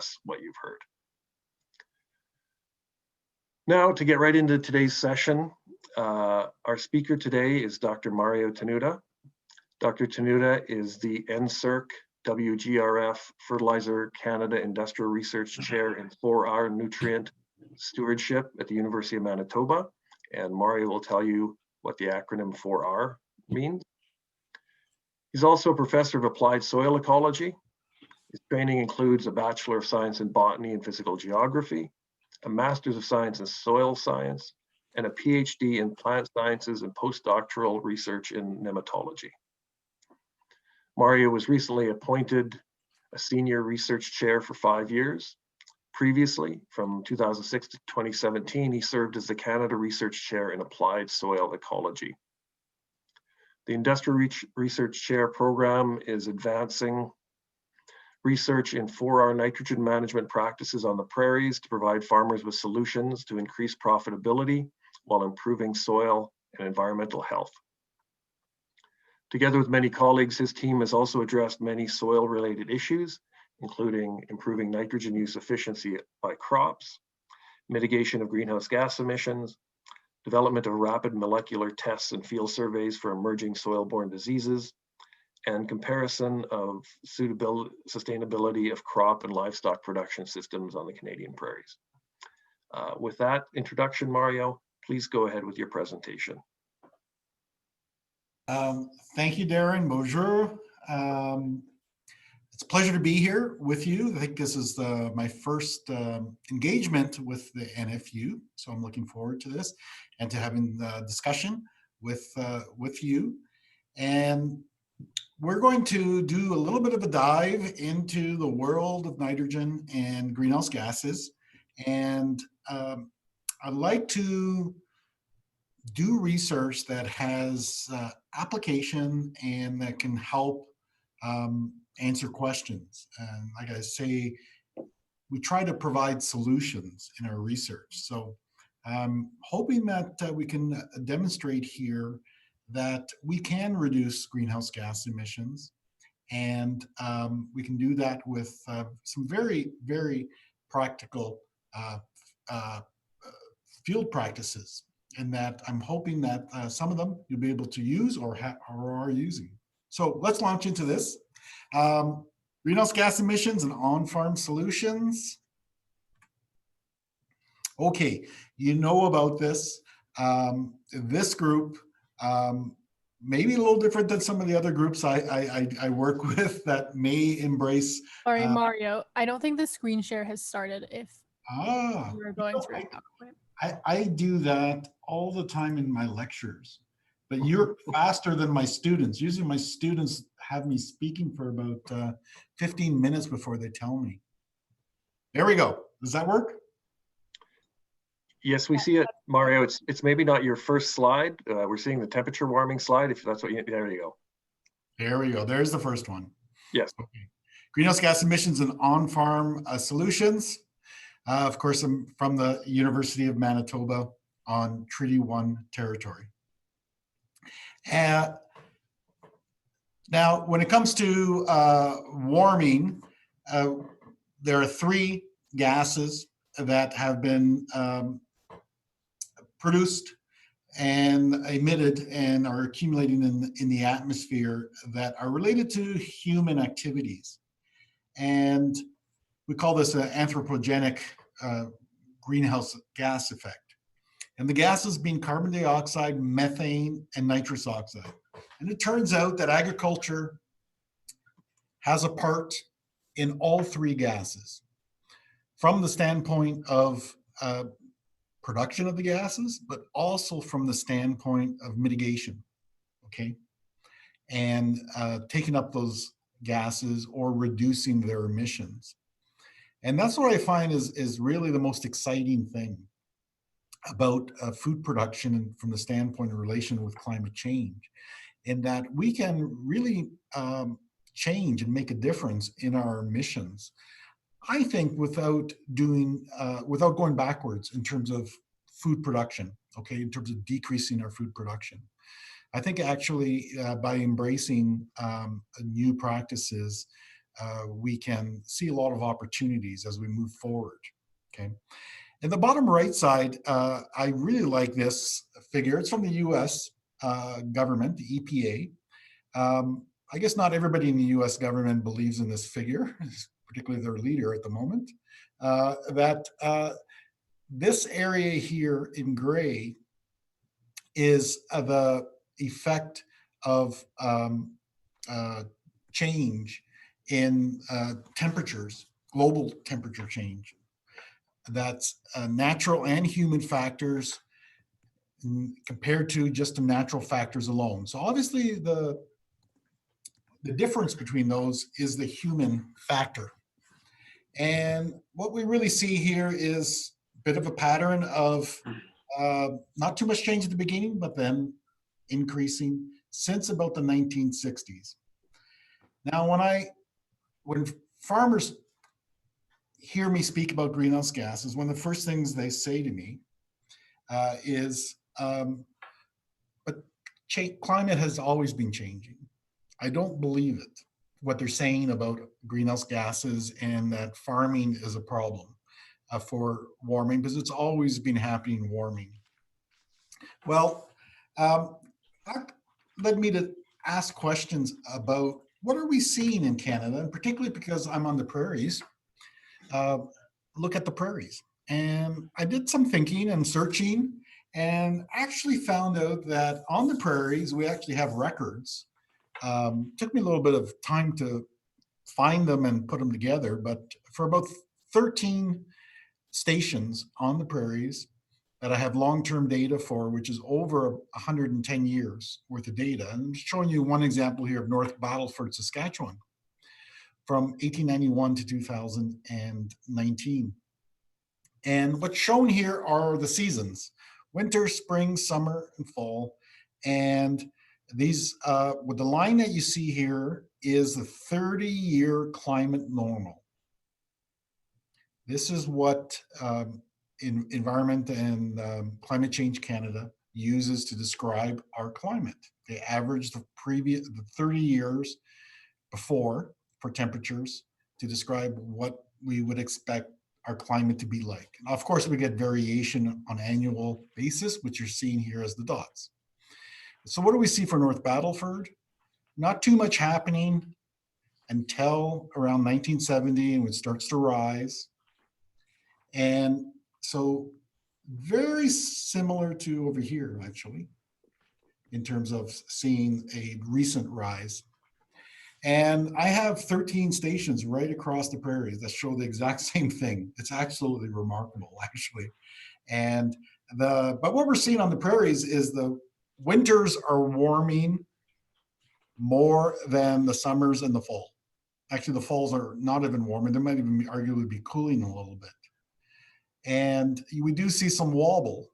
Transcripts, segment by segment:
address what you've heard. Now, to get right into today's session, our speaker today is Dr. Mario Tenuta. Dr. Tenuta is the NSERC WGRF Fertilizer Canada Industrial Research Chair in 4R Nutrient Stewardship at the University of Manitoba. And Mario will tell you what the acronym 4R means. He's also a professor of applied soil ecology. His training includes a Bachelor of Science in Botany and Physical Geography, a Master's of Science in Soil Science, and a PhD in Plant Sciences and postdoctoral research in nematology. Mario was recently appointed a Senior Research Chair for 5 years. Previously, from 2006 to 2017, he served as the Canada Research Chair in Applied Soil Ecology. The Industrial Research Chair program is advancing research in 4R nitrogen management practices on the prairies to provide farmers with solutions to increase profitability while improving soil and environmental health. Together with many colleagues, his team has also addressed many soil-related issues, including improving nitrogen use efficiency by crops, mitigation of greenhouse gas emissions, development of rapid molecular tests and field surveys for emerging soil-borne diseases, and comparison of sustainability of crop and livestock production systems on the Canadian prairies. With that introduction, Mario, please go ahead with your presentation. Thank you, Darren. Bonjour. It's a pleasure to be here with you. I think this is my first engagement with the NFU, so I'm looking forward to this and to having the discussion with you. And we're going to do a little bit of a dive into the world of nitrogen and greenhouse gases. And I'd like to do research that has application and that can help answer questions. And like I say, we try to provide solutions in our research. So I'm hoping that we can demonstrate here that we can reduce greenhouse gas emissions, and we can do that with some very, very practical field practices, and that I'm hoping that some of them you'll be able to use or are using. So let's launch into this. Greenhouse gas emissions and on-farm solutions. Okay, you know about this. This group, maybe a little different than some of the other groups I work with that may embrace. Sorry, Mario, I don't think the screen share has started if you were going through a PowerPoint. I do that all the time in my lectures, but you're faster than my students. Usually my students have me speaking for about 15 minutes before they tell me. There we go. Does that work? Yes, we see it, Mario. It's maybe not your first slide. We're seeing the temperature warming slide. If that's what you, there you go. There we go. There's the first one. Yes. Okay. Greenhouse gas emissions and on-farm solutions. Of course, I'm from the University of Manitoba on Treaty 1 territory. Now, when it comes to warming, there are 3 gases that have been produced and emitted and are accumulating in the atmosphere that are related to human activities. And we call this an anthropogenic greenhouse gas effect. And the gases being carbon dioxide, methane, and nitrous oxide. And it turns out that agriculture has a part in all 3 gases from the standpoint of production of the gases, but also from the standpoint of mitigation, okay? And taking up those gases or reducing their emissions. And that's what I find is really the most exciting thing about food production and from the standpoint of relation with climate change, in that we can really change and make a difference in our emissions. I think without going backwards in terms of food production, okay, in terms of decreasing our food production. I think actually by embracing new practices, we can see a lot of opportunities as we move forward. Okay. In the bottom right side, I really like this figure. It's from the US government, the EPA. I guess not everybody in the US government believes in this figure, particularly their leader at the moment, that this area here in gray is the effect of change in temperatures, global temperature change. That's natural and human factors compared to just the natural factors alone. So obviously the difference between those is the human factor. And what we really see here is a bit of a pattern of not too much change at the beginning, but then increasing since about the 1960s. Now, when farmers hear me speak about greenhouse gases, one of the first things they say to me is, but climate has always been changing. I don't believe it, what they're saying about greenhouse gases and that farming is a problem for warming, because it's always been happening, warming. Well, that led me to ask questions about what are we seeing in Canada, and particularly because I'm on the prairies, look at the prairies. And I did some thinking and searching and actually found out that on the prairies, we actually have records. Took me a little bit of time to find them and put them together, but for about 13 stations on the prairies that I have long-term data for, which is over 110 years worth of data. And I'm showing you one example here of North Battleford, Saskatchewan, from 1891 to 2019. And what's shown here are the seasons: winter, spring, summer, and fall. And these, with the line that you see here is the 30-year climate normal. This is what Environment and Climate Change Canada uses to describe our climate. They average the 30 years before for temperatures to describe what we would expect our climate to be like. Now, of course, we get variation on annual basis, which you're seeing here as the dots. So what do we see for North Battleford? Not too much happening until around 1970, and it starts to rise. And so very similar to over here, actually, in terms of seeing a recent rise. And I have 13 stations right across the prairies that show the exact same thing. It's absolutely remarkable, actually. And but what we're seeing on the prairies is the winters are warming more than the summers and the fall. Actually, the falls are not even warmer. They might even arguably be cooling a little bit. And we do see some wobble.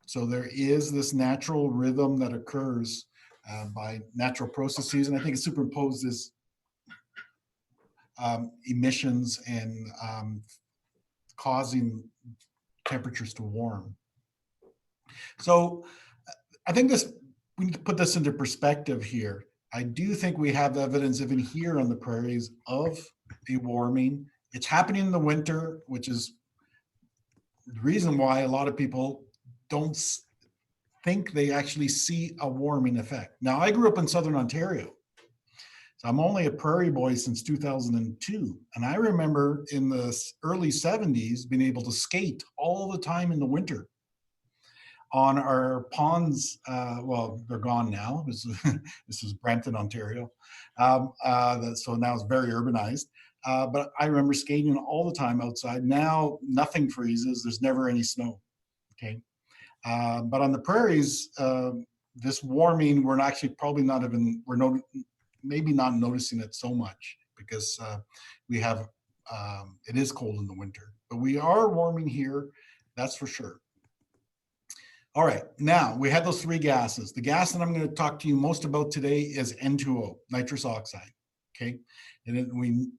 So there is this natural rhythm that occurs by natural processes. And I think it superimposes emissions and causing temperatures to warm. So I think we need to put this into perspective here. I do think we have evidence even here on the prairies of a warming. It's happening in the winter, which is the reason why a lot of people don't think they actually see a warming effect. Now, I grew up in Southern Ontario, so I'm only a prairie boy since 2002. And I remember in the early 70s being able to skate all the time in the winter on our ponds. Well, they're gone now. This is Brampton, Ontario. So now it's very urbanized. But I remember skating all the time outside. Now nothing freezes. There's never any snow. Okay. But on the prairies, this warming, we're actually probably not even, maybe not noticing it so much because we have, it is cold in the winter. But we are warming here, that's for sure. All right, now we had those three gases. The gas that I'm going to talk to you most about today is N2O, nitrous oxide. Okay, and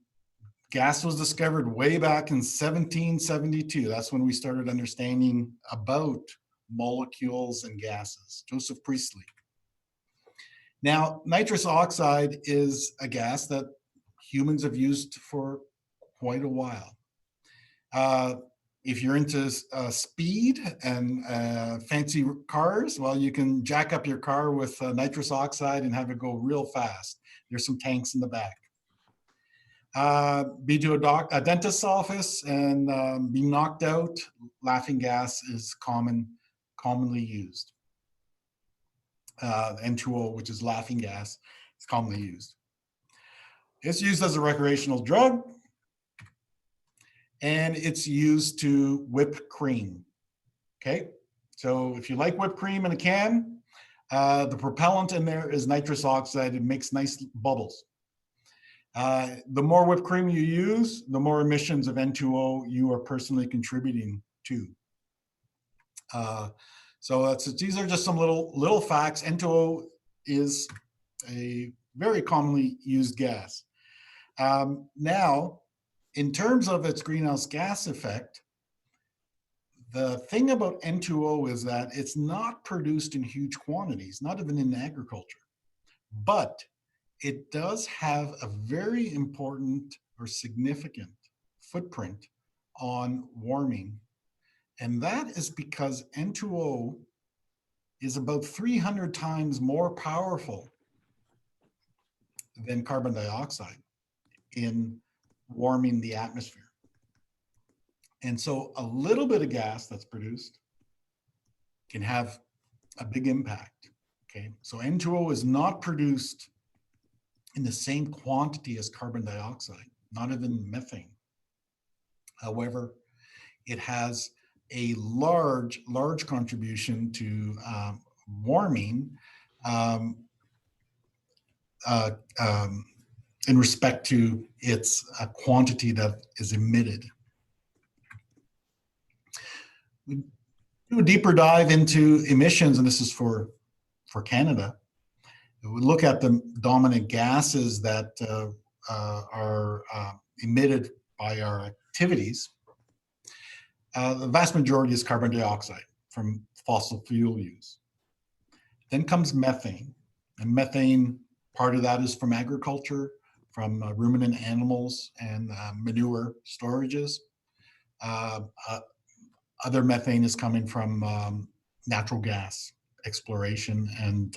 gas was discovered way back in 1772. That's when we started understanding about molecules and gases. Joseph Priestley. Now, nitrous oxide is a gas that humans have used for quite a while. If you're into speed and fancy cars, well, you can jack up your car with nitrous oxide and have it go real fast. There's some tanks in the back. Be to a dentist's office and be knocked out, laughing gas is commonly used. N2O, which is laughing gas, is commonly used. It's used as a recreational drug, and it's used to whip cream. Okay, so if you like whipped cream in a can, the propellant in there is nitrous oxide. It makes nice bubbles. The more whipped cream you use, the more emissions of N2O you are personally contributing to. So these are just some little facts. N2O is a very commonly used gas. Now, in terms of its greenhouse gas effect, the thing about N2O is that it's not produced in huge quantities, not even in agriculture, but it does have a very important or significant footprint on warming. And that is because N2O is about 300 times more powerful than carbon dioxide in warming the atmosphere. And so a little bit of gas that's produced can have a big impact, okay? So N2O is not produced in the same quantity as carbon dioxide, not even methane. However, it has a large contribution to warming in respect to its quantity that is emitted. We do a deeper dive into emissions, and this is for Canada. We look at the dominant gases that are emitted by our activities. The vast majority is carbon dioxide from fossil fuel use. Then comes methane, and methane, part of that is from agriculture, from ruminant animals and manure storages. Other methane is coming from natural gas exploration and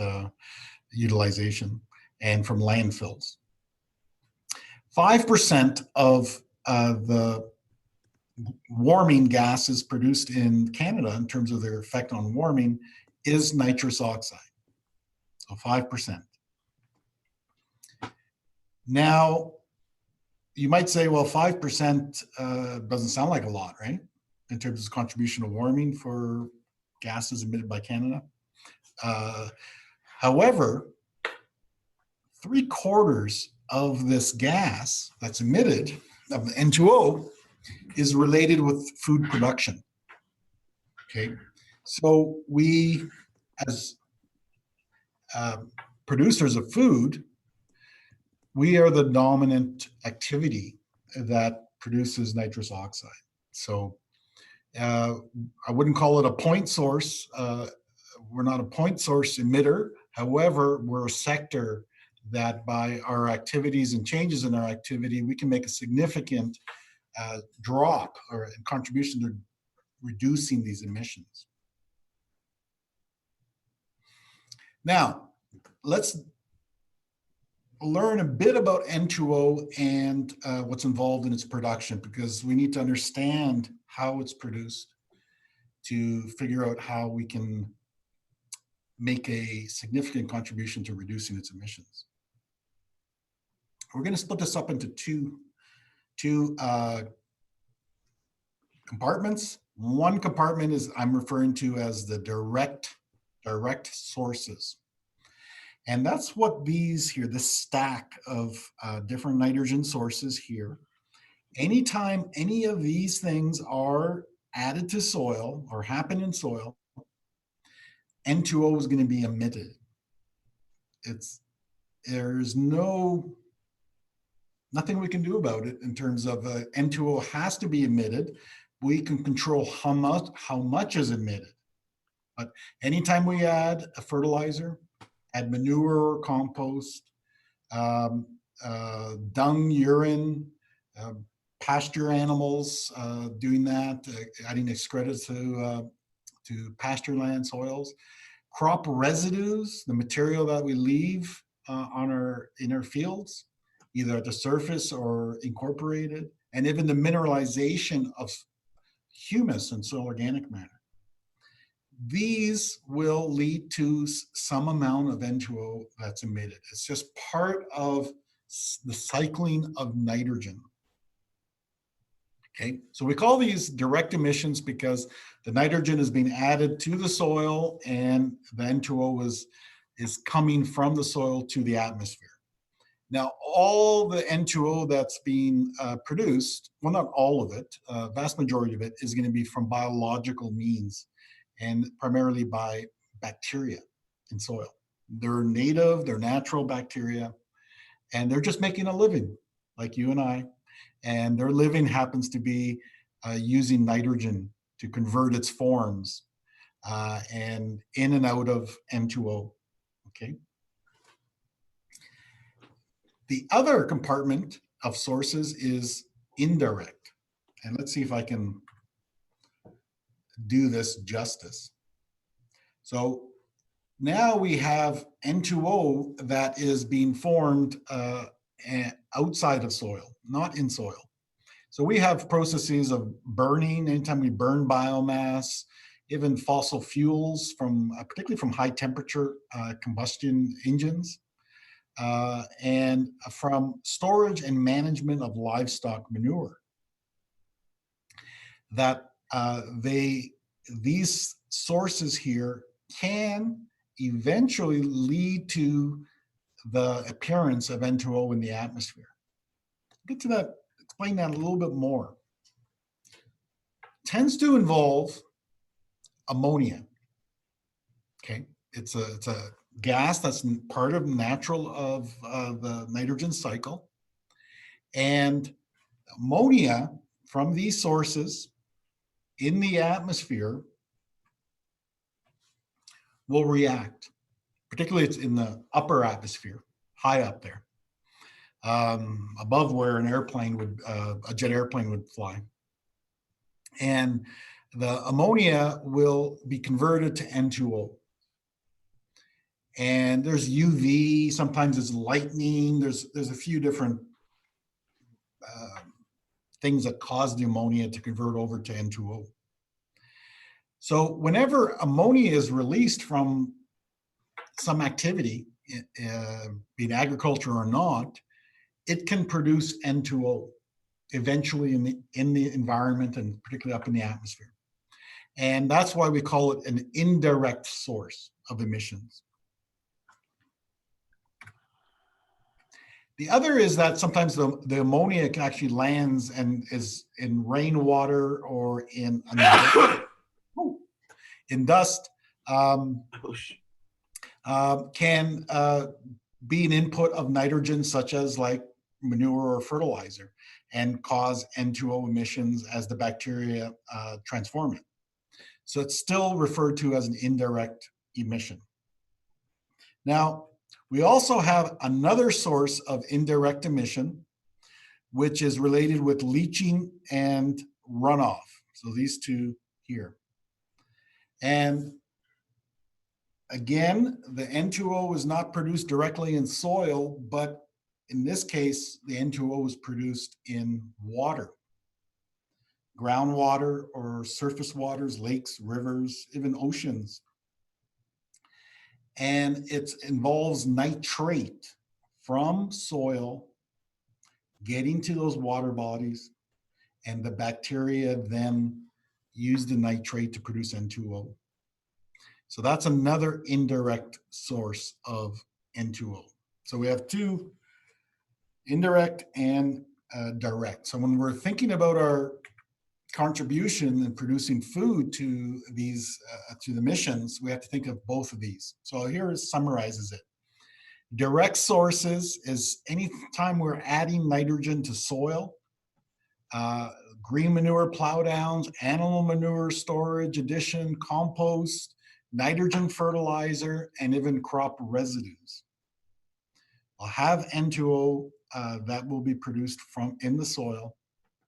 utilization, and from landfills. 5% of the warming gases produced in Canada in terms of their effect on warming is nitrous oxide, so 5%. Now, you might say, well, 5% doesn't sound like a lot, right? In terms of contribution to warming for gases emitted by Canada. However, 3/4 of this gas that's emitted, of the N2O, is related with food production. Okay, so we, as producers of food, we are the dominant activity that produces nitrous oxide. So I wouldn't call it a point source. We're not a point source emitter. However, we're a sector that by our activities and changes in our activity, we can make a significant drop or contribution to reducing these emissions. Now, let's learn a bit about N2O and what's involved in its production, because we need to understand how it's produced to figure out how we can make a significant contribution to reducing its emissions. We're going to split this up into two compartments. One compartment is I'm referring to as the direct sources. And that's what these here, this stack of different nitrogen sources here. Anytime any of these things are added to soil or happen in soil, N2O is going to be emitted. There's nothing we can do about it in terms of N2O has to be emitted. We can control how much is emitted. But anytime we add a fertilizer, add manure or compost, dung, urine, pasture animals doing that, adding excreta to pasture land soils, crop residues, the material that we leave in our fields, either at the surface or incorporated, and even the mineralization of humus and soil organic matter. These will lead to some amount of N2O that's emitted. It's just part of the cycling of nitrogen. Okay, so we call these direct emissions because the nitrogen is being added to the soil and the N2O is coming from the soil to the atmosphere. Now, all the N2O that's being produced, well, not all of it, vast majority of it is going to be from biological means and primarily by bacteria in soil. They're native, they're natural bacteria, and they're just making a living like you and I. And their living happens to be using nitrogen to convert its forms and in and out of N2O, okay? The other compartment of sources is indirect. And let's see if I can do this justice. So now we have N2O that is being formed outside of soil, not in soil. So we have processes of burning, anytime we burn biomass, even fossil fuels from, particularly from high temperature combustion engines, and from storage and management of livestock manure. That these sources here can eventually lead to the appearance of N2O in the atmosphere. Get to that, explain that a little bit more. Tends to involve ammonia. Okay, it's a gas that's part of natural of the nitrogen cycle, and ammonia from these sources in the atmosphere will react. Particularly, it's in the upper atmosphere, high up there, above where an airplane would, a jet airplane would fly. And the ammonia will be converted to N2O. And there's UV, sometimes it's lightning, there's a few different things that cause the ammonia to convert over to N2O. So whenever ammonia is released from some activity, be it agriculture or not, it can produce N2O eventually in the environment and particularly up in the atmosphere. And that's why we call it an indirect source of emissions. The other is that sometimes the ammonia actually lands and is in rainwater or in dust, can be an input of nitrogen, such as like manure or fertilizer, and cause N2O emissions as the bacteria transform it. So it's still referred to as an indirect emission. Now, we also have another source of indirect emission, which is related with leaching and runoff. So these two here. And again, the N2O is not produced directly in soil, but in this case, the N2O is produced in water, groundwater or surface waters, lakes, rivers, even oceans. And it involves nitrate from soil getting to those water bodies, and the bacteria then use the nitrate to produce N2O. So that's another indirect source of N2O. So we have two, indirect and direct. So when we're thinking about our contribution in producing food to these to the emissions, we have to think of both of these. So here it summarizes it. Direct sources is any time we're adding nitrogen to soil, green manure plow downs, animal manure storage, addition, compost, nitrogen fertilizer, and even crop residues will have N2O that will be produced from in the soil.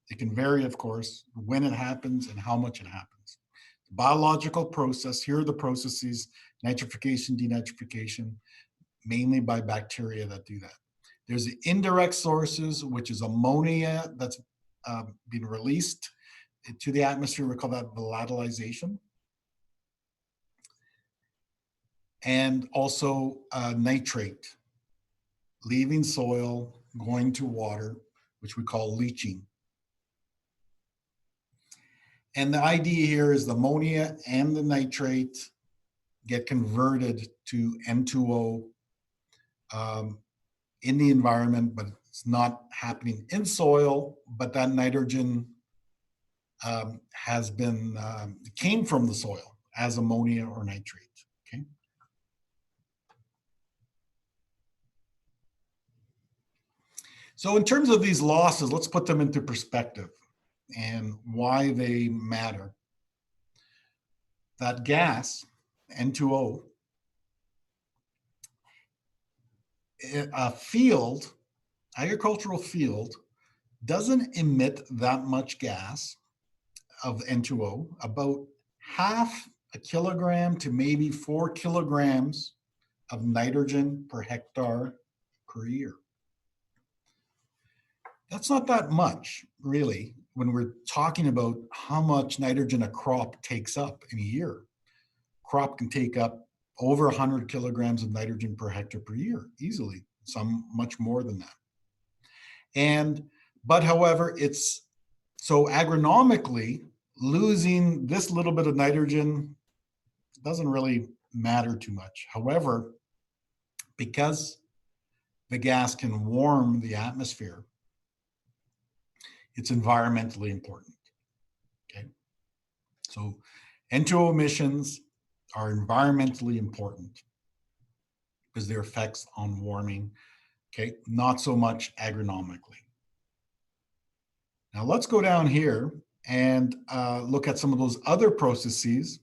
It can vary, of course, when it happens and how much it happens. Biological process, here are the processes: nitrification, denitrification, mainly by bacteria that do that. There's the indirect sources, which is ammonia that's been released to the atmosphere. We call that volatilization. And also nitrate, leaving soil, going to water, which we call leaching. And the idea here is the ammonia and the nitrate get converted to N2O in the environment, but it's not happening in soil, but that nitrogen has been, came from the soil as ammonia or nitrate, okay? So in terms of these losses, let's put them into perspective and why they matter. That gas, N2O, a field, agricultural field, doesn't emit that much gas of N2O, about half a kilogram to maybe 4 kilograms of nitrogen per hectare per year. That's not that much, really, when we're talking about how much nitrogen a crop takes up in a year. Crop can take up over 100 kilograms of nitrogen per hectare per year, easily, some much more than that. But however, it's, so agronomically, losing this little bit of nitrogen doesn't really matter too much. However, because the gas can warm the atmosphere, it's environmentally important, okay? So N2O emissions are environmentally important because their effects on warming, okay? Not so much agronomically. Now let's go down here and look at some of those other processes.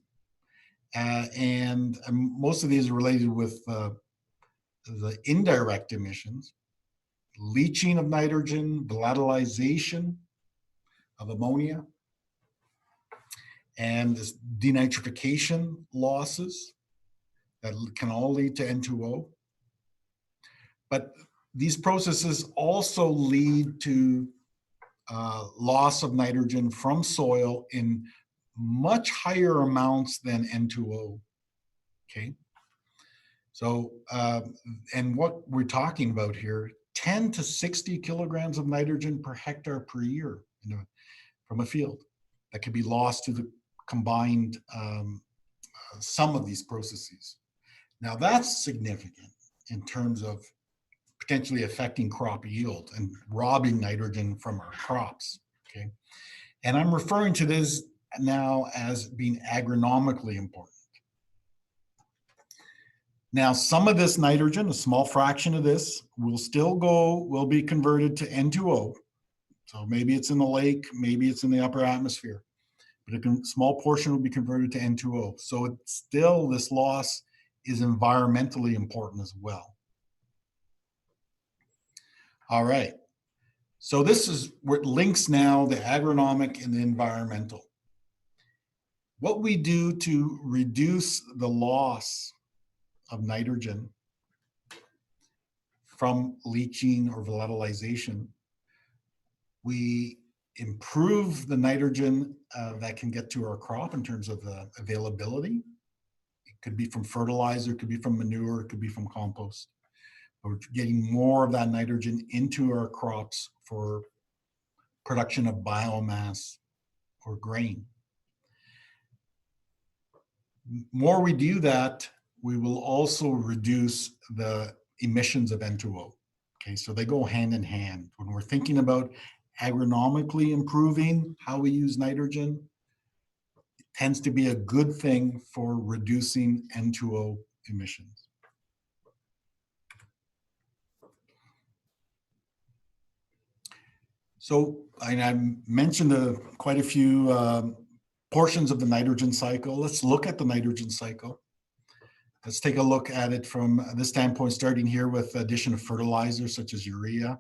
And most of these are related with the indirect emissions: leaching of nitrogen, volatilization of ammonia, and this denitrification losses that can all lead to N2O. But these processes also lead to loss of nitrogen from soil in much higher amounts than N2O, okay? So, and what we're talking about here, 10 to 60 kilograms of nitrogen per hectare per year, you know, from a field that could be lost to the combined sum of these processes. Now that's significant in terms of potentially affecting crop yield and robbing nitrogen from our crops, okay? And I'm referring to this now as being agronomically important. Now, some of this nitrogen, a small fraction of this, will be converted to N2O. So maybe it's in the lake, maybe it's in the upper atmosphere, but a small portion will be converted to N2O. So it's still, this loss is environmentally important as well. All right, so this is where it links now the agronomic and the environmental. What we do to reduce the loss of nitrogen from leaching or volatilization, we improve the nitrogen that can get to our crop in terms of the availability. It could be from fertilizer, it could be from manure, it could be from compost. We're getting more of that nitrogen into our crops for production of biomass or grain. More we do that, we will also reduce the emissions of N2O. Okay, so they go hand in hand. When we're thinking about agronomically improving how we use nitrogen, it tends to be a good thing for reducing N2O emissions. So I mentioned quite a few portions of the nitrogen cycle. Let's look at the nitrogen cycle. Let's take a look at it from this standpoint, starting here with addition of fertilizers such as urea.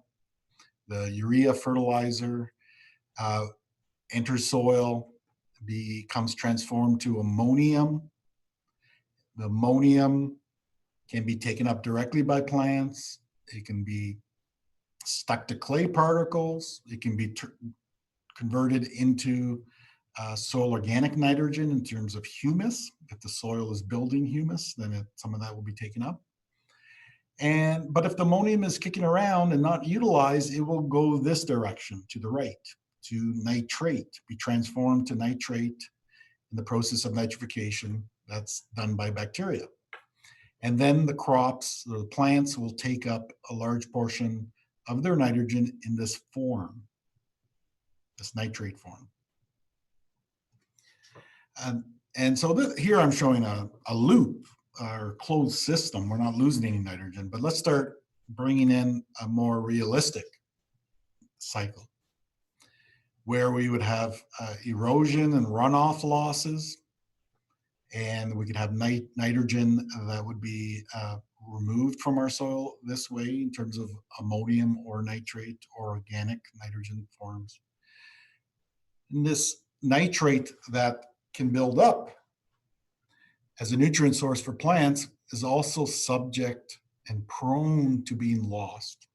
the urea fertilizer enters soil, becomes transformed to ammonium. The ammonium can be taken up directly by plants. It can be stuck to clay particles. It can be converted into soil organic nitrogen in terms of humus. If the soil is building humus, then some of that will be taken up. But if the ammonium is kicking around and not utilized, it will go this direction to the right, to nitrate, be transformed to nitrate in the process of nitrification. That's done by bacteria. And then the crops, the plants, will take up a large portion of their nitrogen in this form, this nitrate form. And so here I'm showing a loop, or closed system. We're not losing any nitrogen, but let's start bringing in a more realistic cycle where we would have erosion and runoff losses, and we could have nitrogen that would be removed from our soil this way in terms of ammonium or nitrate or organic nitrogen forms. And this nitrate that can build up as a nutrient source for plants is also subject and prone to being lost.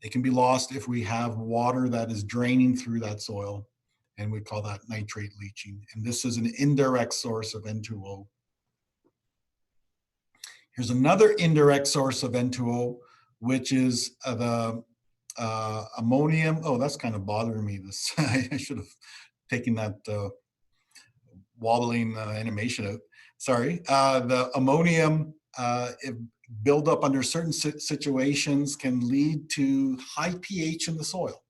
It can be lost if we have water that is draining through that soil, and we call that nitrate leaching. And this is an indirect source of N2O. Here's another indirect source of N2O, which is the ammonium. Oh, that's kind of bothering me. This I should have taken that wobbling animation out. Sorry. The ammonium, if build up under certain situations, can lead to high pH in the soil.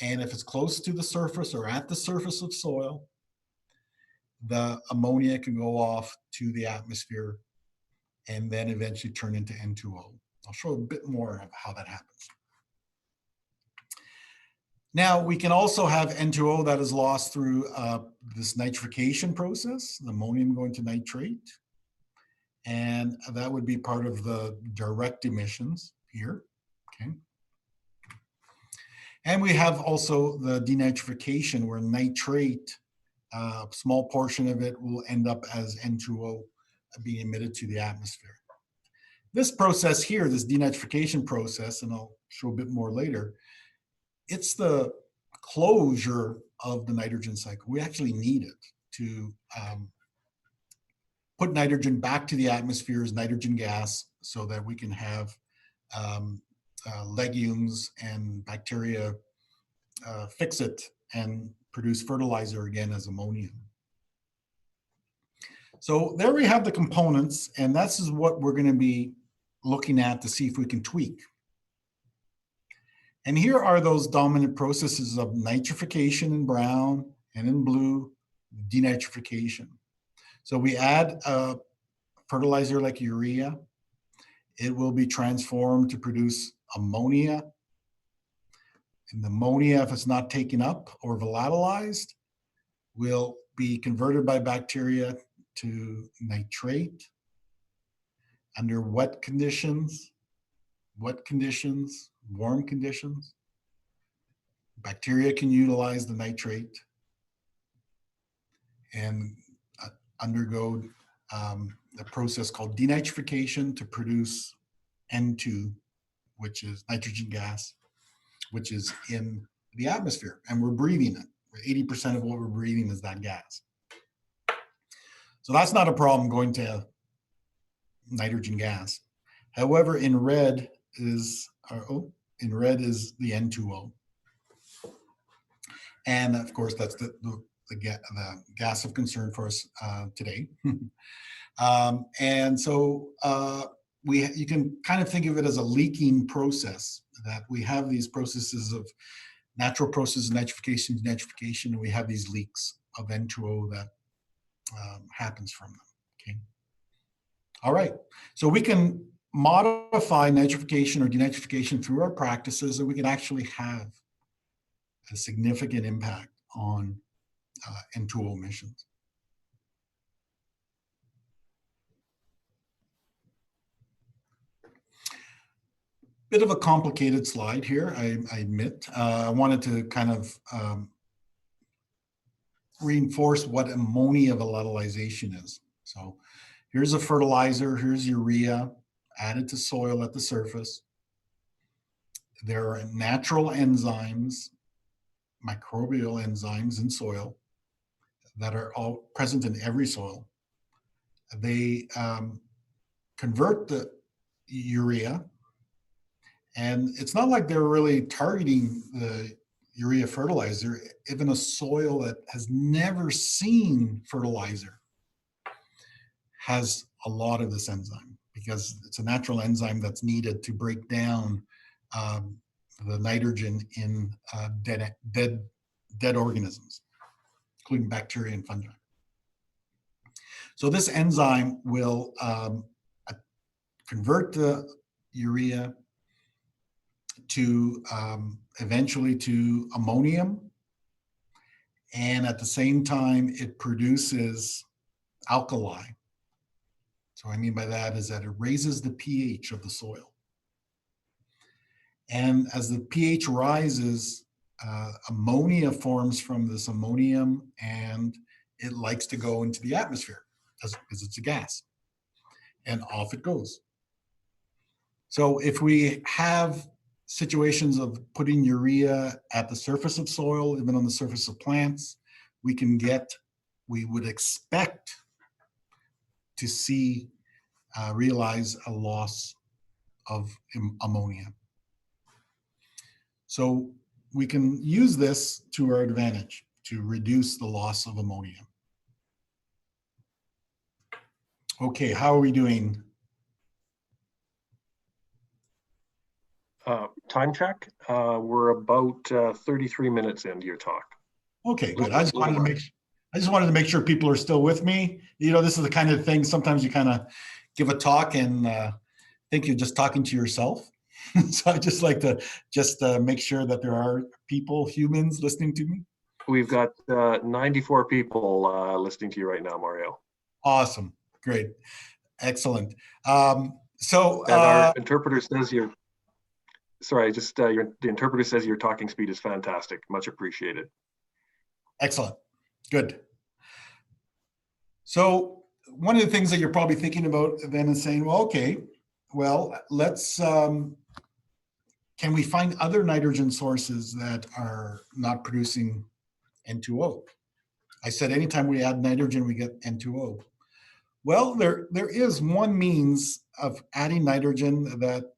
And if it's close to the surface or at the surface of soil, the ammonia can go off to the atmosphere and then eventually turn into N2O. I'll show a bit more of how that happens. Now, we can also have N2O that is lost through this nitrification process, the ammonium going to nitrate. And that would be part of the direct emissions here, okay? And we have also the denitrification, where nitrate, a small portion of it will end up as N2O being emitted to the atmosphere. This process here, this denitrification process, and I'll show a bit more later, it's the closure of the nitrogen cycle. We actually need it to put nitrogen back to the atmosphere as nitrogen gas so that we can have legumes and bacteria fix it and produce fertilizer again as ammonium. So there we have the components, and this is what we're going to be looking at to see if we can tweak. And here are those dominant processes of nitrification in brown and in blue, denitrification. So we add a fertilizer like urea. It will be transformed to produce ammonia. And the ammonia, if it's not taken up or volatilized, will be converted by bacteria to nitrate under wet conditions, warm conditions. Bacteria can utilize the nitrate and undergo a process called denitrification to produce N2, which is nitrogen gas, which is in the atmosphere, and we're breathing it. 80% of what we're breathing is that gas. So that's not a problem going to nitrogen gas. However, in red is the N2O. And of course, that's the gas of concern for us today. And so you can kind of think of it as a leaking process, that we have these processes of natural processes, nitrification, denitrification, and we have these leaks of N2O that happens from them, okay? All right, so we can modify nitrification or denitrification through our practices, and we can actually have a significant impact on N2O emissions. Bit of a complicated slide here, I admit. I wanted to kind of reinforce what ammonia volatilization is. So here's a fertilizer, here's urea added to soil at the surface. There are natural enzymes, microbial enzymes in soil that are all present in every soil. They convert the urea, and it's not like they're really targeting the urea fertilizer. Even a soil that has never seen fertilizer has a lot of this enzyme, because it's a natural enzyme that's needed to break down the nitrogen in dead organisms, including bacteria and fungi. So this enzyme will convert the urea to eventually to ammonium, and at the same time it produces alkali. So what I mean by that is that it raises the pH of the soil. And as the pH rises, ammonia forms from this ammonium, and it likes to go into the atmosphere because it's a gas, and off it goes. So if we have situations of putting urea at the surface of soil, even on the surface of plants, we would expect to see, realize a loss of ammonia. So we can use this to our advantage to reduce the loss of ammonia. Okay, how are we doing? Time check. We're about 33 minutes into your talk. Okay, good. I just wanted to make sure people are still with me. You know, this is the kind of thing sometimes you kind of give a talk and think you're just talking to yourself. So I just like to make sure that there are people, humans, listening to me. We've got 94 people listening to you right now, Mario. Awesome, great, excellent. So our interpreter says you're. Sorry, just the interpreter says your talking speed is fantastic. Much appreciated. Excellent, good. So one of the things that you're probably thinking about then is saying, well, okay, well, let's. Can we find other nitrogen sources that are not producing N2O? I said anytime we add nitrogen, we get N2O. Well, there is one means of adding nitrogen that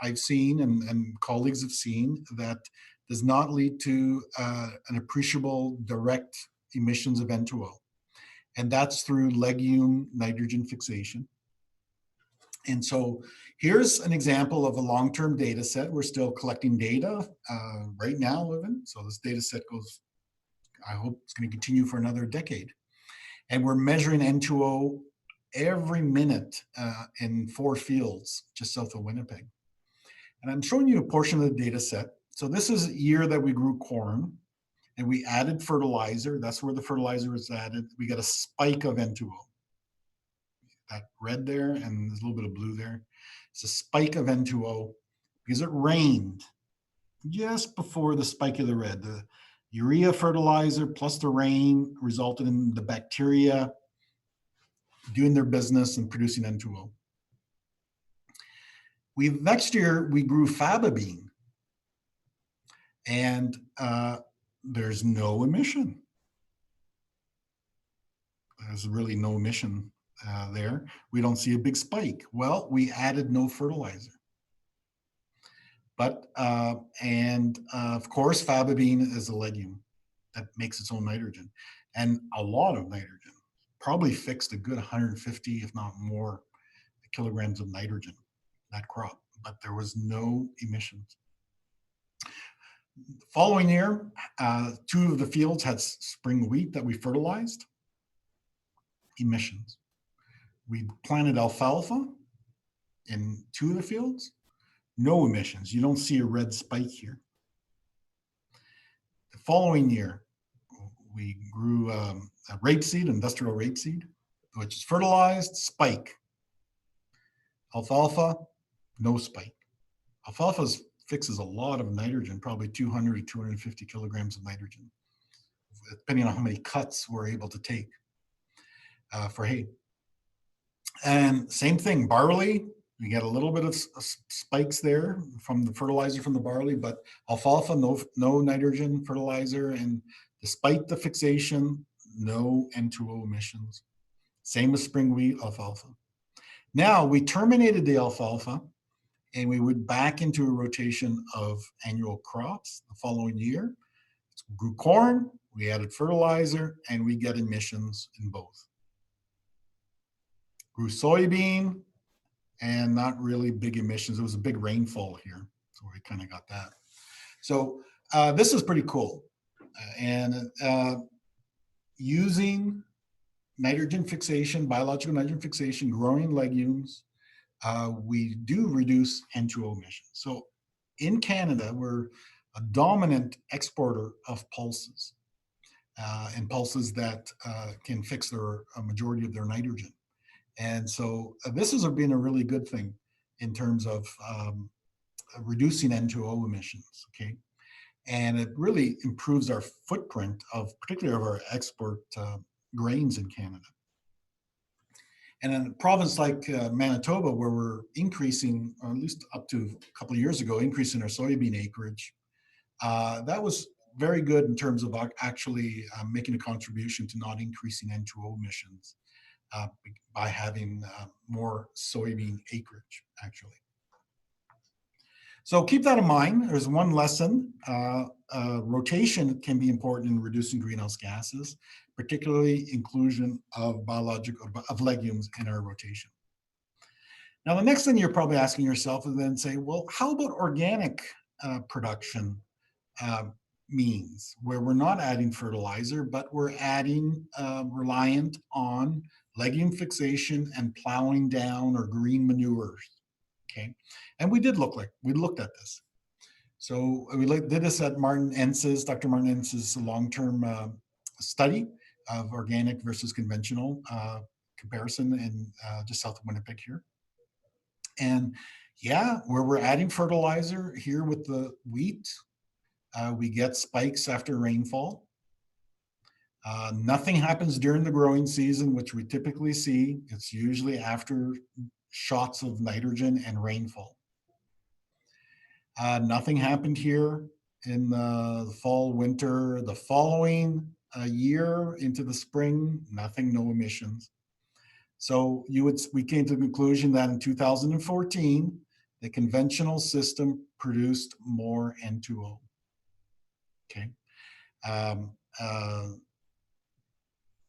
I've seen and colleagues have seen that does not lead to an appreciable direct emissions of N2O. And that's through legume nitrogen fixation. And so here's an example of a long-term data set. We're still collecting data right now even. So this data set goes, I hope it's going to continue for another decade. And we're measuring N2O every minute in 4 fields just south of Winnipeg. And I'm showing you a portion of the data set. So this is a year that we grew corn and we added fertilizer. That's where the fertilizer was added. We got a spike of N2O. That red there and there's a little bit of blue there. It's a spike of N2O because it rained just before the spike of the red. The urea fertilizer plus the rain resulted in the bacteria doing their business and producing N2O. Next year, we grew faba bean, and there's no emission. There's really no emission there. We don't see a big spike. Well, we added no fertilizer. But, of course, faba bean is a legume that makes its own nitrogen, and a lot of nitrogen, probably fixed a good 150, if not more, kilograms of nitrogen, that crop, but there was no emissions. The following year, 2 of the fields had spring wheat that we fertilized, emissions. We planted alfalfa in 2 of the fields, no emissions. You don't see a red spike here. The following year, we grew rapeseed, industrial rapeseed, which is fertilized, spike. Alfalfa, no spike. Alfalfa fixes a lot of nitrogen, probably 200 to 250 kilograms of nitrogen, depending on how many cuts we're able to take for hay. And same thing, barley, we get a little bit of spikes there from the fertilizer from the barley, but alfalfa, no nitrogen fertilizer, and despite the fixation, no N2O emissions. Same as spring wheat alfalfa. Now we terminated the alfalfa and we went back into a rotation of annual crops the following year. Grew corn, we added fertilizer, and we get emissions in both. Grew soybean, and not really big emissions. It was a big rainfall here, so we kind of got that. So this is pretty cool. And using nitrogen fixation, biological nitrogen fixation, growing legumes, we do reduce N2O emissions. So in Canada, we're a dominant exporter of pulses, and pulses that can fix a majority of their nitrogen. And so this has been a really good thing in terms of reducing N2O emissions, okay? And it really improves our footprint of, particularly of our export grains in Canada. And in a province like Manitoba, where we're increasing, or at least up to a couple of years ago, increasing our soybean acreage, that was very good in terms of actually making a contribution to not increasing N2O emissions by having more soybean acreage, actually. So keep that in mind. There's one lesson. Rotation can be important in reducing greenhouse gases, particularly inclusion of legumes in our rotation. Now, the next thing you're probably asking yourself is then say, well, how about organic production means, where we're not adding fertilizer, but we're adding reliant on legume fixation and plowing down or green manures, okay? And we looked at this. So we did this at Dr. Martin Ence's long-term study of organic versus conventional comparison in just south of Winnipeg here. And yeah, where we're adding fertilizer here with the wheat, we get spikes after rainfall. Nothing happens during the growing season, which we typically see. It's usually after shots of nitrogen and rainfall. Nothing happened here in the fall, winter. The following year into the spring, nothing, no emissions. So we came to the conclusion that in 2014, the conventional system produced more N2O. Okay.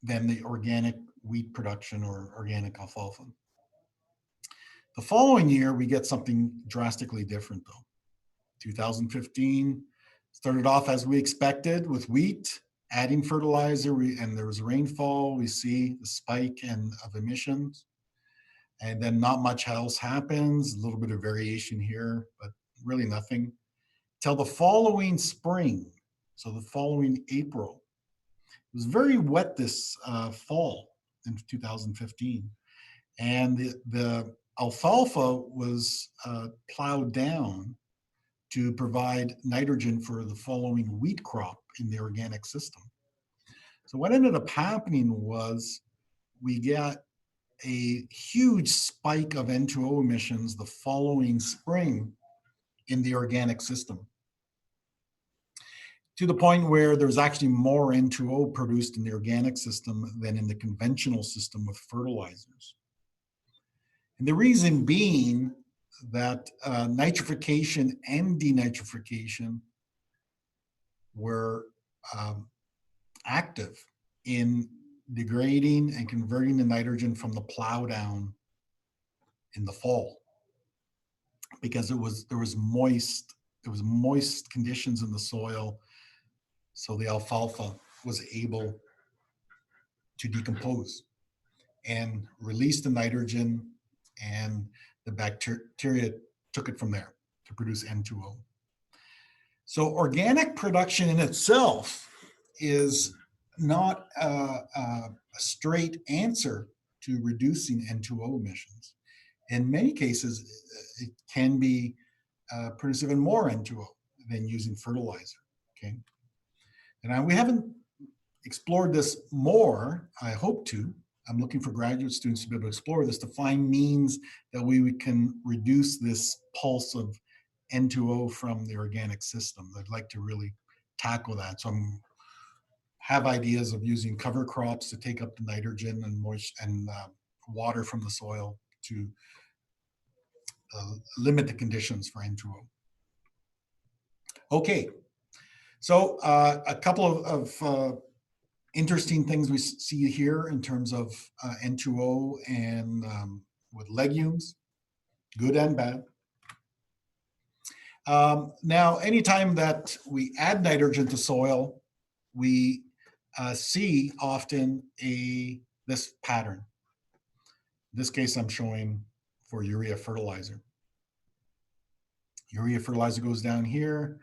Than the organic wheat production or organic alfalfa. The following year, we get something drastically different though. 2015 started off as we expected with wheat, adding fertilizer, and there was rainfall. We see the spike of emissions, and then not much else happens, a little bit of variation here, but really nothing. Till the following spring, so the following April. It was very wet this fall in 2015, and the alfalfa was plowed down to provide nitrogen for the following wheat crop in the organic system. So what ended up happening was we got a huge spike of N2O emissions the following spring in the organic system, to the point where there's actually more N2O produced in the organic system than in the conventional system with fertilizers. And the reason being that nitrification and denitrification were active in degrading and converting the nitrogen from the plow down in the fall, because there was moist conditions in the soil, so the alfalfa was able to decompose and release the nitrogen, and the bacteria took it from there to produce N2O. So organic production in itself is not a straight answer to reducing N2O emissions. In many cases, it can be produce even more N2O than using fertilizer, okay? And we haven't explored this more, I hope to. I'm looking for graduate students to be able to explore this, to find means that we can reduce this pulse of N2O from the organic system. I'd like to really tackle that. So I'm have ideas of using cover crops to take up the nitrogen and moisture and water from the soil to limit the conditions for N2O. Okay, so a couple of interesting things we see here in terms of N2O and with legumes, good and bad. Now, anytime that we add nitrogen to soil, we see often this pattern. In this case, I'm showing for urea fertilizer. Urea fertilizer goes down here,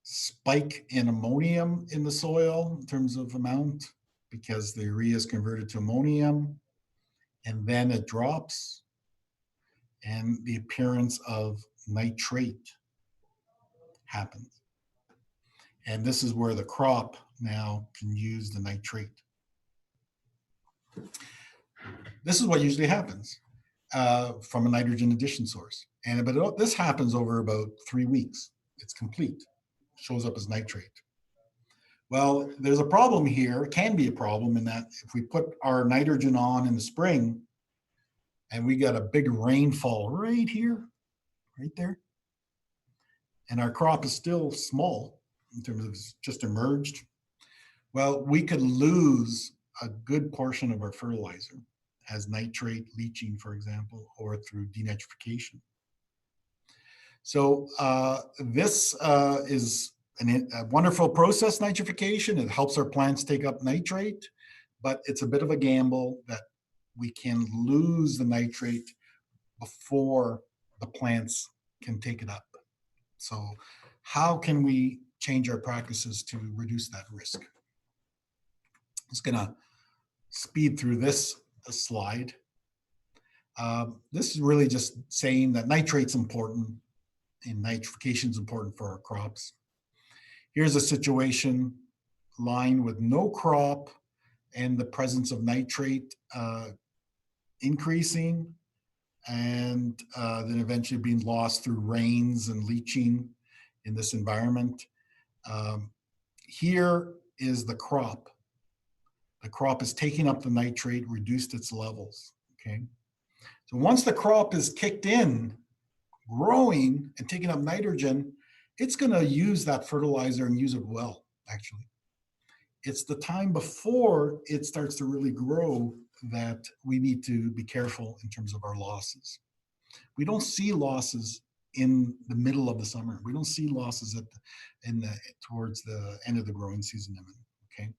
spike in ammonium in the soil in terms of amount because the urea is converted to ammonium, and then it drops, and the appearance of nitrate happens. And this is where the crop now can use the nitrate. This is what usually happens from a nitrogen addition source. But this happens over about 3 weeks. It's complete, shows up as nitrate. Well, there's a problem here, can be a problem in that if we put our nitrogen on in the spring and we got a big rainfall right here, right there, and our crop is still small in terms of it's just emerged, well, we could lose a good portion of our fertilizer as nitrate leaching, for example, or through denitrification. So this is a wonderful process, nitrification. It helps our plants take up nitrate, but it's a bit of a gamble that we can lose the nitrate before the plants can take it up. So how can we change our practices to reduce that risk? I'm just gonna speed through this slide. This is really just saying that nitrate's important and nitrification is important for our crops. Here's a situation line with no crop and the presence of nitrate increasing and then eventually being lost through rains and leaching in this environment. Here is the crop. The crop is taking up the nitrate, reduced its levels, okay? So once the crop is kicked in, growing and taking up nitrogen, it's gonna use that fertilizer and use it well, actually. It's the time before it starts to really grow that we need to be careful in terms of our losses. We don't see losses in the middle of the summer. We don't see losses towards the end of the growing season, okay?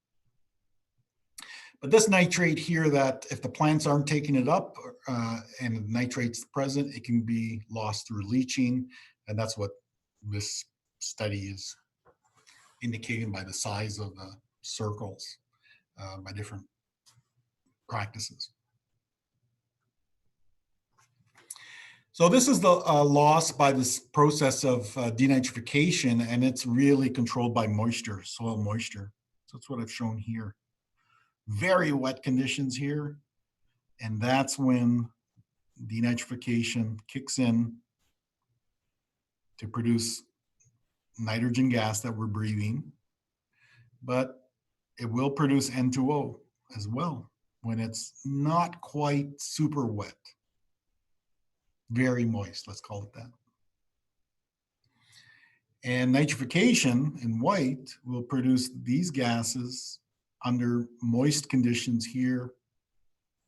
But this nitrate here, that if the plants aren't taking it up and nitrate's present, it can be lost through leaching. And that's what this study is indicating by the size of the circles by different practices. So this is the loss by this process of denitrification, and it's really controlled by moisture, soil moisture. So that's what I've shown here. Very wet conditions here, and that's when denitrification kicks in to produce nitrogen gas that we're breathing, but it will produce N2O as well when it's not quite super wet. Very moist, let's call it that. And nitrification in white will produce these gases under moist conditions here,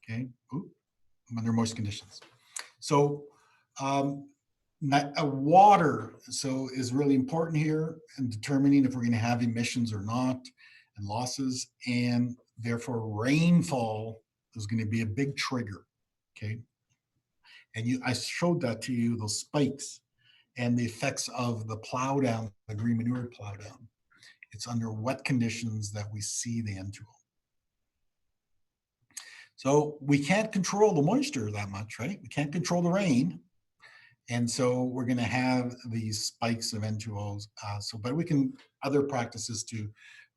okay? Ooh, under moist conditions. So water is really important here in determining if we're gonna have emissions or not and losses, and therefore rainfall is gonna be a big trigger, okay? And I showed that to you, those spikes and the effects of the plow down, the green manure plow down. It's under wet conditions that we see the N2O. So we can't control the moisture that much, right? We can't control the rain. And so we're going to have these spikes of N2Os. But we can, other practices to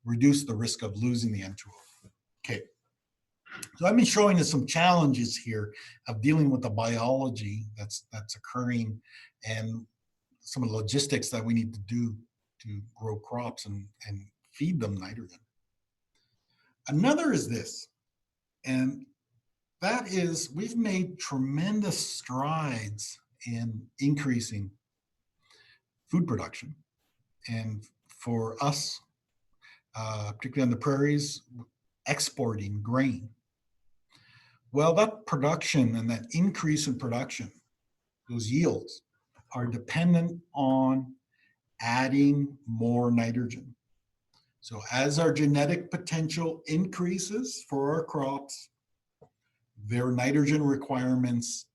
reduce the risk of losing the N2O. Okay. So I've been showing you some challenges here of dealing with the biology that's occurring and some of the logistics that we need to do to grow crops and feed them nitrogen. Another is this, and that is we've made tremendous strides in increasing food production. And for us, particularly on the prairies, exporting grain. Well, that production and that increase in production, those yields, are dependent on adding more nitrogen. So as our genetic potential increases for our crops, their nitrogen requirements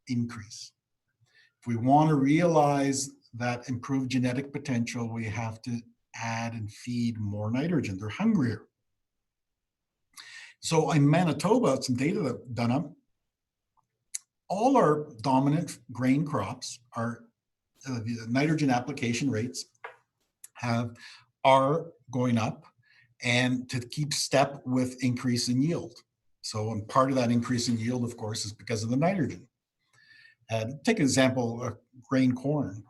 increase. If we want to realize that improved genetic potential, we have to add and feed more nitrogen. They're hungrier. So in Manitoba, some data that I've done up, all our dominant grain crops are the nitrogen application rates are going up, and to keep step with increase in yield. So, and part of that increase in yield, of course, is because of the nitrogen. Take an example of grain corn,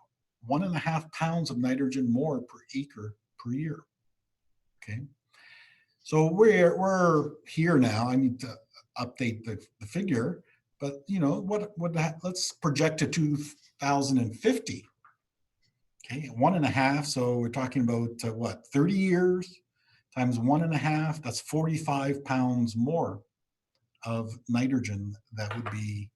1.5 pounds of nitrogen more per acre per year. Okay, so we're here now. I need to update the figure, but you know let's project to 2050. Okay, 1.5. So we're talking about what, 30 years times 1.5. That's 45 pounds more of nitrogen that would be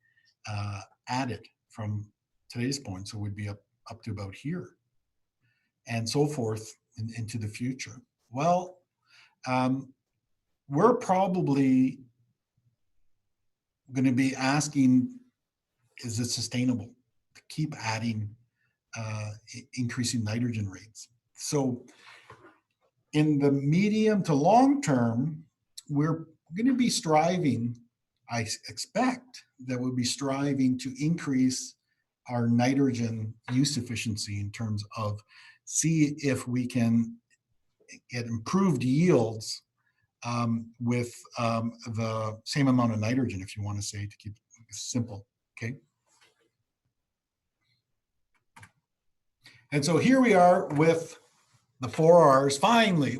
added from today's point. So we'd be up to about here, and so forth into the future. Well, we're probably going to be asking, is it sustainable to keep adding, increasing nitrogen rates? So in the medium to long term, we're going to be striving, I expect that we'll be striving to increase our nitrogen use efficiency in terms of see if we can get improved yields with the same amount of nitrogen, if you want to say, to keep it simple, okay? And so here we are with the 4 R's, finally,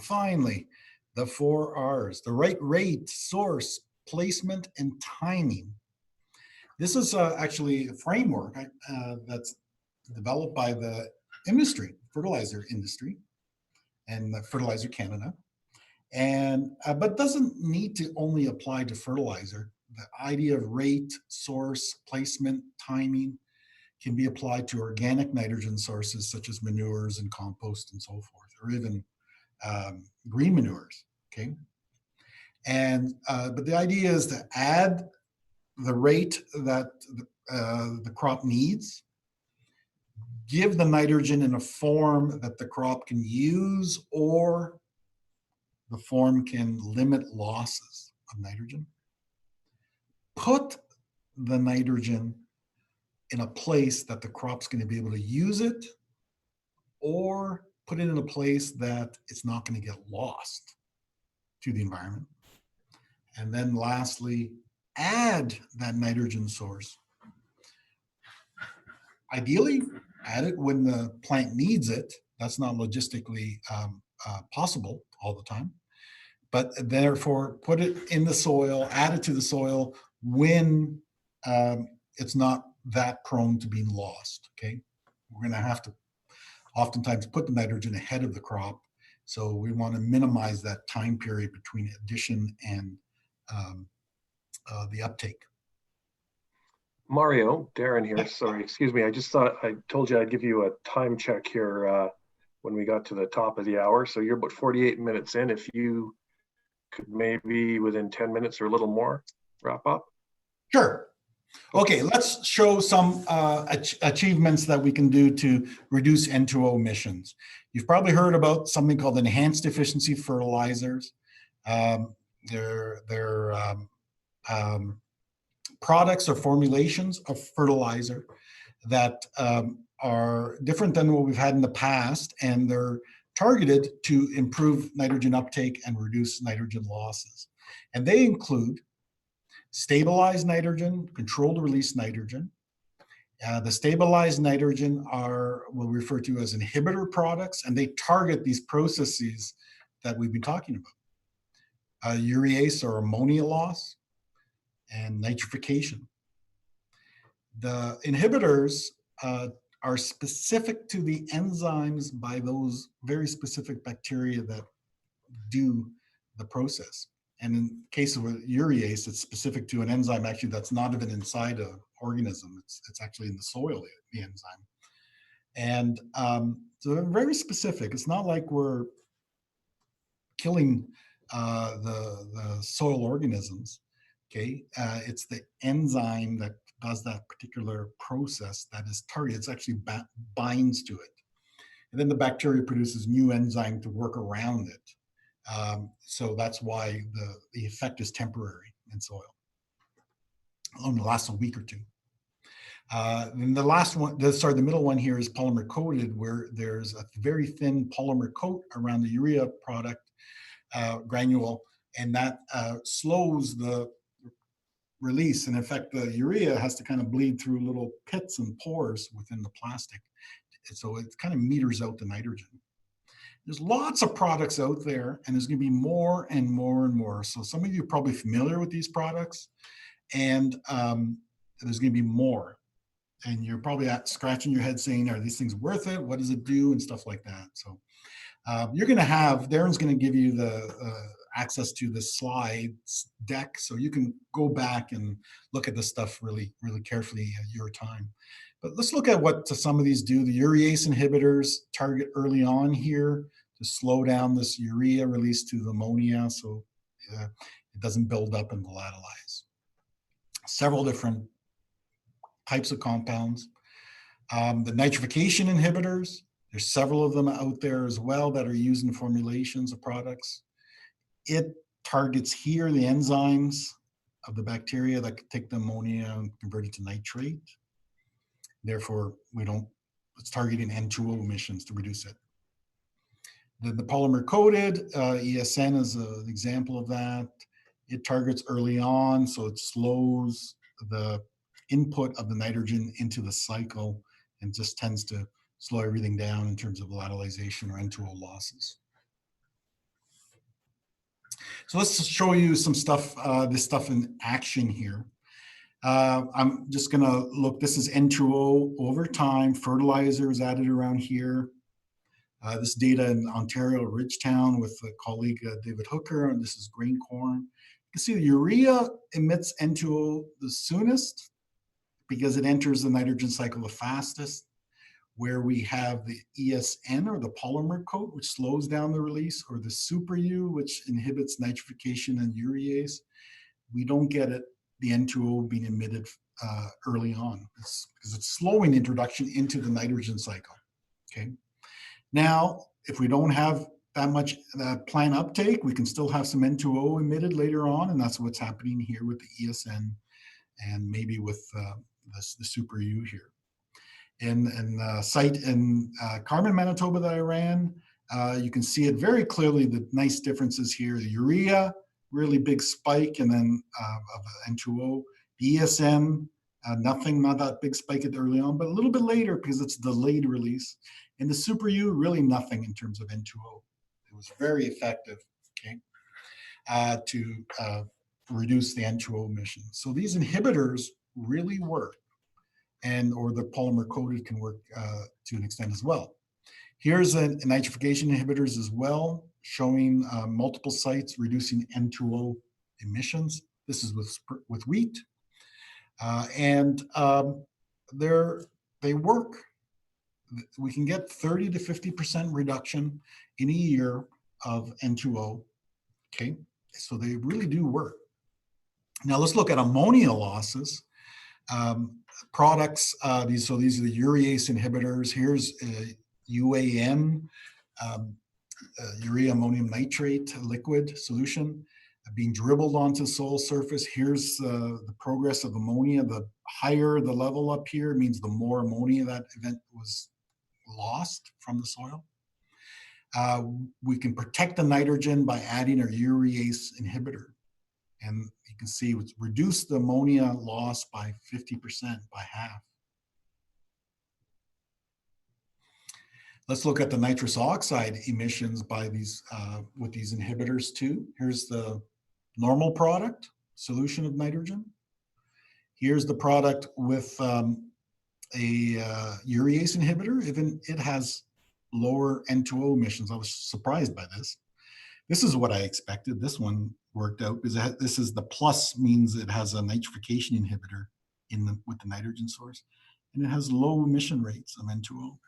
finally, the 4 R's, the right rate, source, placement, and timing. This is actually a framework that's developed by the industry, fertilizer industry, and the Fertilizer Canada. And but doesn't need to only apply to fertilizer. The idea of rate, source, placement, timing can be applied to organic nitrogen sources such as manures and compost and so forth, or even green manures. Okay, and but the idea is to add the rate that the crop needs, give the nitrogen in a form that the crop can use, or the form can limit losses of nitrogen. Put the nitrogen in a place that the crop's going to be able to use it, or put it in a place that it's not going to get lost to the environment. And then lastly, add that nitrogen source. Ideally, add it when the plant needs it. That's not logistically possible all the time, but therefore put it in the soil, add it to the soil when it's not that prone to being lost. Okay, we're going to have to oftentimes put the nitrogen ahead of the crop, so we want to minimize that time period between addition and the uptake. Mario, Darren here. Sorry, excuse me. I just thought I told you I'd give you a time check here when we got to the top of the hour. So you're about 48 minutes in. If you could maybe within 10 minutes or a little more wrap up. Sure. Okay, let's show some achievements that we can do to reduce N2O emissions. You've probably heard about something called enhanced efficiency fertilizers. They're products or formulations of fertilizer that are different than what we've had in the past, and they're targeted to improve nitrogen uptake and reduce nitrogen losses. And they include stabilized nitrogen, controlled release nitrogen. The stabilized nitrogen are what we refer to as inhibitor products, and they target these processes that we've been talking about. Urease or ammonia loss and nitrification. The inhibitors are specific to the enzymes by those very specific bacteria that do the process. And in case of a urease, it's specific to an enzyme actually that's not even inside an organism. It's actually in the soil, the enzyme. And so they're very specific. It's not like we're killing the soil organisms, okay? It's the enzyme that does that particular process that is targeted. It's actually binds to it. And then the bacteria produces new enzyme to work around it. So that's why the effect is temporary in soil. It only lasts a week or two. And the last one, the middle one here is polymer coated, where there's a very thin polymer coat around the urea product granule, and that slows the release. And in fact, the urea has to kind of bleed through little pits and pores within the plastic. So it kind of meters out the nitrogen. There's lots of products out there, and there's going to be more and more and more. So some of you are probably familiar with these products, and there's going to be more. And you're probably scratching your head saying, are these things worth it? What does it do? And stuff like that. So you're going to have, Darren's going to give you the access to the slides deck, so you can go back and look at this stuff really, really carefully at your time. But let's look at what some of these do. The urease inhibitors target early on here to slow down this urea release to the ammonia, so it doesn't build up and volatilize. Several different types of compounds. The nitrification inhibitors, there's several of them out there as well that are used in formulations of products. It targets here the enzymes of the bacteria that could take the ammonia and convert it to nitrate. Therefore, it's targeting N2O emissions to reduce it. The polymer coated, ESN is an example of that. It targets early on, so it slows the input of the nitrogen into the cycle and just tends to slow everything down in terms of volatilization or N2O losses. So let's show you some stuff, this stuff in action here. I'm just gonna look, this is N2O over time, fertilizer is added around here. This data in Ontario, Ridgetown with a colleague, David Hooker, and this is grain corn. You can see the urea emits N2O the soonest because it enters the nitrogen cycle the fastest, where we have the ESN, or the polymer coat, which slows down the release, or the super U, which inhibits nitrification and urease. We don't get it, the N2O being emitted early on, because it's slowing introduction into the nitrogen cycle, okay? Now, if we don't have that much plant uptake, we can still have some N2O emitted later on, and that's what's happening here with the ESN and maybe with the super U here. In a site in Carmen, Manitoba that I ran, you can see it very clearly, the nice differences here. The urea, really big spike, and then of N2O. The ESN, nothing, not that big spike early on, but a little bit later because it's delayed release. And the super U, really nothing in terms of N2O. It was very effective, okay, to reduce the N2O emissions. So these inhibitors really work. Or the polymer coated can work to an extent as well. Here's a nitrification inhibitors as well, showing multiple sites reducing N2O emissions. This is with wheat. They work. We can get 30 to 50% reduction in a year of N2O, okay? So they really do work. Now let's look at ammonia losses. Products, these are the urease inhibitors. Here's UAN, urea ammonium nitrate liquid solution. being dribbled onto the soil surface. Here's the progress of ammonia. The higher the level up here means the more ammonia that event was lost from the soil. We can protect the nitrogen by adding a urease inhibitor. And you can see it's reduced the ammonia loss by 50%, by half. Let's look at the nitrous oxide emissions by these with these inhibitors too. Here's the normal product, solution of nitrogen. Here's the product with a urease inhibitor. Even it has lower N2O emissions. I was surprised by this. This is what I expected. This one worked out because this is the plus, means it has a nitrification inhibitor with the nitrogen source, and it has low emission rates of N2O.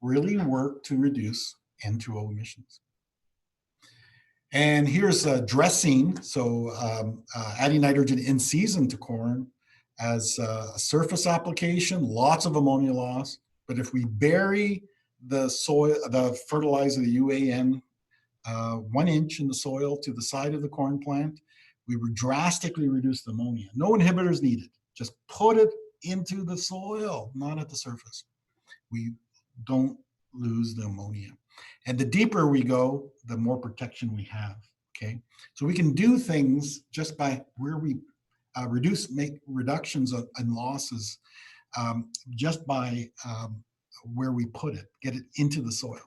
Really work to reduce N2O emissions. And here's dressing. So adding nitrogen in season to corn as a surface application, lots of ammonia loss. But if we bury the soil, the fertilizer, the UAN, 1 inch in the soil to the side of the corn plant, we would drastically reduce the ammonia. No inhibitors needed. Just put it into the soil, not at the surface. We don't lose the ammonia. And the deeper we go, the more protection we have, okay? So we can do things just by where we make reductions in losses just by where we put it, get it into the soil.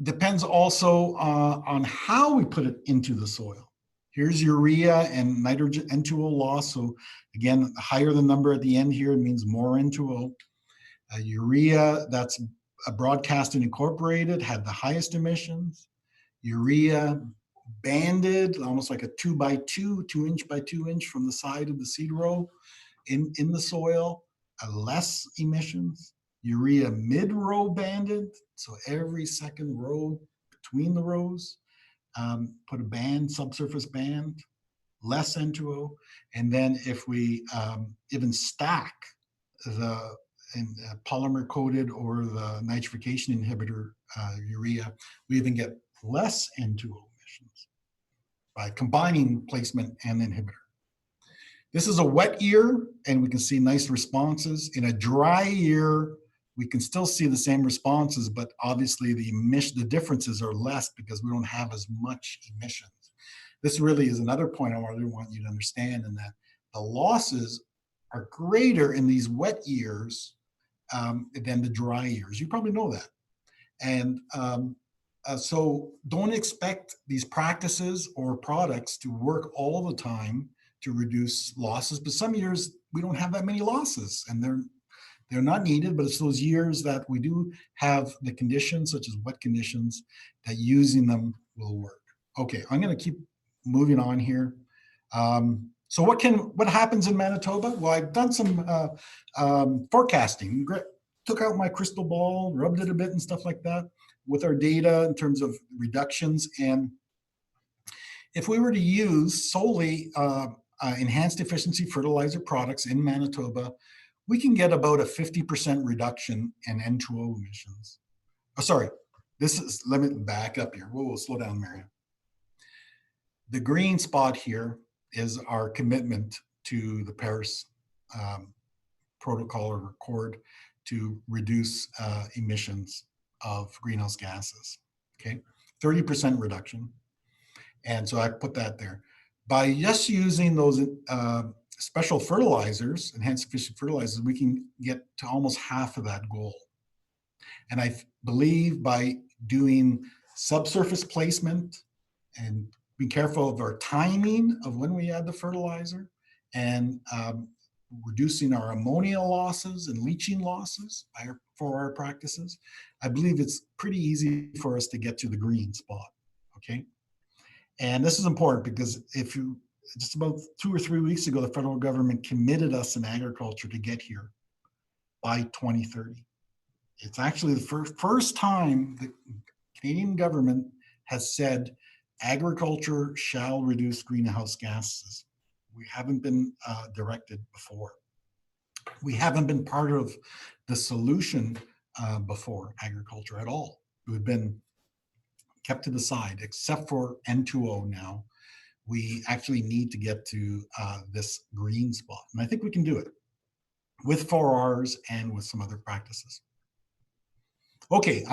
Depends also on how we put it into the soil. Here's urea and nitrogen N2O loss. So again, higher the number at the end here means more N2O. Urea that's broadcast and incorporated had the highest emissions. Urea banded, almost like a 2x2, 2 inch by 2 inch from the side of the seed row in the soil, less emissions. Urea mid-row banded, so every second row between the rows, put a band, subsurface band, less N2O. And then if we even stack the polymer coated or the nitrification inhibitor urea, we even get less N2O emissions by combining placement and inhibitor. This is a wet year, and we can see nice responses. In a dry year, we can still see the same responses, but obviously the differences are less because we don't have as much emissions. This really is another point I really want you to understand, in that the losses are greater in these wet years than the dry years. You probably know that. And so don't expect these practices or products to work all the time to reduce losses, but some years we don't have that many losses, and they're not needed, but it's those years that we do have the conditions, such as wet conditions, that using them will work. Okay, I'm going to keep moving on here. So what happens in Manitoba? Well, I've done some forecasting. Took out my crystal ball, rubbed it a bit and stuff like that with our data in terms of reductions. And if we were to use solely enhanced efficiency fertilizer products in Manitoba, we can get about a 50% reduction in N2O emissions. Oh, sorry, let me back up here. Whoa, slow down, Marion. The green spot here is our commitment to the Paris Protocol or Accord to reduce emissions of greenhouse gases, okay? 30% reduction. And so I put that there. By just using those special fertilizers, enhanced efficient fertilizers, we can get to almost half of that goal. And I believe by doing subsurface placement and being careful of our timing of when we add the fertilizer, and reducing our ammonia losses and leaching losses for our practices, I believe it's pretty easy for us to get to the green spot, okay? And this is important because just about 2 or 3 weeks ago, the federal government committed us in agriculture to get here by 2030. It's actually the first time the Canadian government has said agriculture shall reduce greenhouse gases. We haven't been directed before. We haven't been part of the solution before agriculture at all. We've been kept to the side, except for N2O now. We actually need to get to this green spot. And I think we can do it with 4Rs and with some other practices. Okay,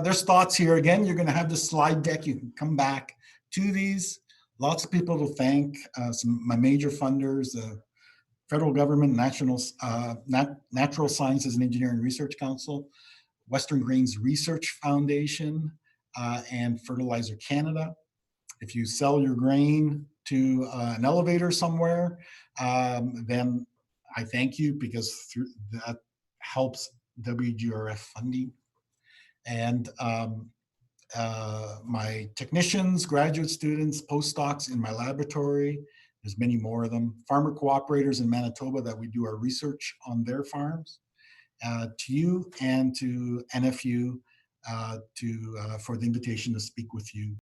there's thoughts here. Again, you're gonna have the slide deck. You can come back to these. Lots of people to thank, my major funders, the federal government, Natural Sciences and Engineering Research Council, Western Grains Research Foundation, and Fertilizer Canada. If you sell your grain to an elevator somewhere, then I thank you, because that helps WGRF funding. And my technicians, graduate students, postdocs in my laboratory, there's many more of them, farmer cooperators in Manitoba that we do our research on their farms, to you and to NFU for the invitation to speak with you